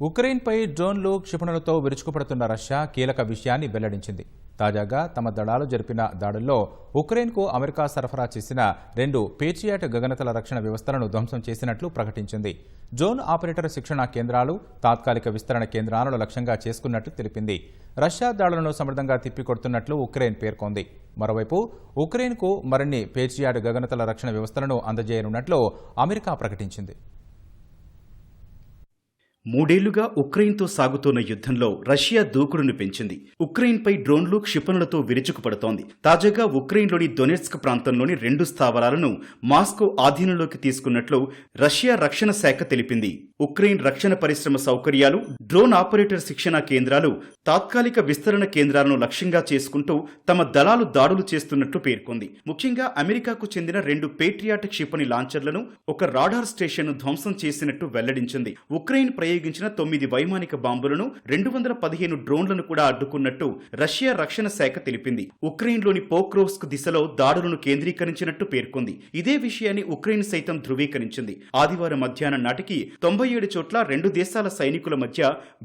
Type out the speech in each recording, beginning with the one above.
ఉక్రెయిన్పై డ్రోన్లు క్షిపణులతో విరుచుకుపడుతున్న రష్యా కీలక విషయాన్ని వెల్లడించింది. తాజాగా తమ దళాలు జరిపిన దాడుల్లో ఉక్రెయిన్కు అమెరికా సరఫరా చేసిన 2 పేట్రియాట్ గగనతల రక్షణ వ్యవస్థలను ధ్వంసం చేసినట్లు ప్రకటించింది. డ్రోన్ ఆపరేటర్ శిక్షణా కేంద్రాలు, తాత్కాలిక విస్తరణ కేంద్రాలను లక్ష్యంగా చేసుకున్నట్లు తెలిపింది. రష్యా దాడులను సమర్థంగా తిప్పికొడుతున్నట్లు ఉక్రెయిన్ పేర్కొంది. మరోవైపు ఉక్రెయిన్కు మరిన్ని పేట్రియాట్ గగనతల రక్షణ వ్యవస్థలను అందజేయనున్నట్లు అమెరికా ప్రకటించింది. 3 ఏళ్లుగా ఉక్రెయిన్తో సాగుతున్న యుద్ధంలో రష్యా దూకుడును పెంచింది. ఉక్రెయిన్పై డ్రోన్లు క్షిపణులతో విరుచుకుపడుతోంది. తాజాగా ఉక్రెయిన్లోని డొనెట్స్క్ ప్రాంతంలోని 2 స్థావరాలను మాస్కో ఆధీనంలోకి తీసుకున్నట్లు రష్యా రక్షణ శాఖ తెలిపింది. ఉక్రెయిన్ రక్షణ పరిశ్రమ సౌకర్యాలు, డ్రోన్ ఆపరేటర్ శిక్షణా కేంద్రాలు, తాత్కాలిక విస్తరణ కేంద్రాలను లక్ష్యంగా చేసుకుంటూ తమ దళాలు దాడులు చేస్తున్నట్లు పేర్కొంది. ముఖ్యంగా అమెరికాకు చెందిన 2 పేట్రియాట్ క్షిపణి లాంచర్లను, ఒక రాడార్ స్టేషన్ను ధ్వంసం చేసినట్టు వెల్లడించింది. ఉక్రెయిన్ ప్రయోగించిన 9 వైమానిక బాంబులను, 215 డ్రోన్లను కూడా అడ్డుకున్నట్టు రష్యా రక్షణ శాఖ తెలిపింది. ఉక్రెయిన్లోని పోక్రోవ్స్క్ దిశలో దాడులను కేంద్రీకరించినట్టు పేర్కొంది. ఇదే విషయాన్ని ఉక్రెయిన్ సైతం ధృవీకరించింది. ఆదివారం మధ్యాహ్నం నాటికి 97 చోట్ల 2 దేశాల సైనికుల మధ్య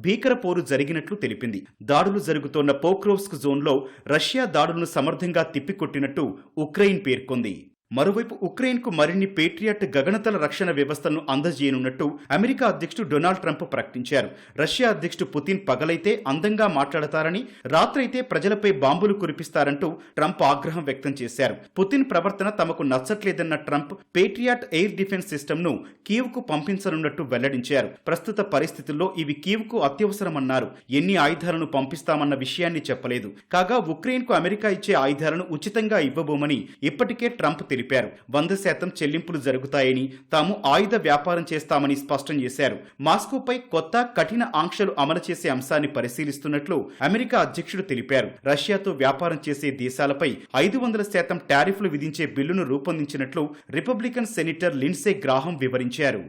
భీకర పోరు జరిగినట్లు తెలిపింది. దాడులు జరుగుతోన్న పోక్రోవ్స్క్ జోన్లో రష్యా దాడులను సమర్థంగా తిప్పికొట్టినట్టు ఉక్రెయిన్ పేర్కొంది. మరోవైపు ఉక్రెయిన్కు మరిన్ని పేట్రియాట్ గగనతల రక్షణ వ్యవస్థలను అందజేయనున్నట్టు అమెరికా అధ్యక్షుడు డొనాల్డ్ ట్రంప్ ప్రకటించారు. రష్యా అధ్యక్షుడు పుతిన్ పగలైతే అందంగా మాట్లాడతారని, రాత్రైతే ప్రజలపై బాంబులు కురిపిస్తారంటూ ట్రంప్ ఆగ్రహం వ్యక్తం చేశారు. పుతిన్ ప్రవర్తన తమకు నచ్చట్లేదన్న ట్రంప్ పేట్రియాట్ ఎయిర్ డిఫెన్స్ సిస్టమ్ను కీవ్కు పంపించనున్నట్టు వెల్లడించారు. ప్రస్తుత పరిస్థితుల్లో ఇవి కీవ్కు అత్యవసరమన్నారు. ఎన్ని ఆయుధాలను పంపిస్తామన్న విషయాన్ని చెప్పలేదు. కాగా ఉక్రెయిన్కు అమెరికా ఇచ్చే ఆయుధాలను ఉచితంగా ఇవ్వబోమని ఇప్పటికే ట్రంప్ తెలిపారు. 100% చెల్లింపులు జరుగుతాయని, తాము ఆయుధ వ్యాపారం చేస్తామని స్పష్టం చేశారు. మాస్కోపై కొత్త కఠిన ఆంక్షలు అమలు చేసే అంశాన్ని పరిశీలిస్తున్నట్లు అమెరికా అధ్యక్షుడు తెలిపారు. రష్యాతో వ్యాపారం చేసే దేశాలపై 500% టారిఫ్లు విధించే బిల్లును రూపొందించినట్లు రిపబ్లికన్ సెనేటర్ లిండ్సే గ్రాహం వివరించారు.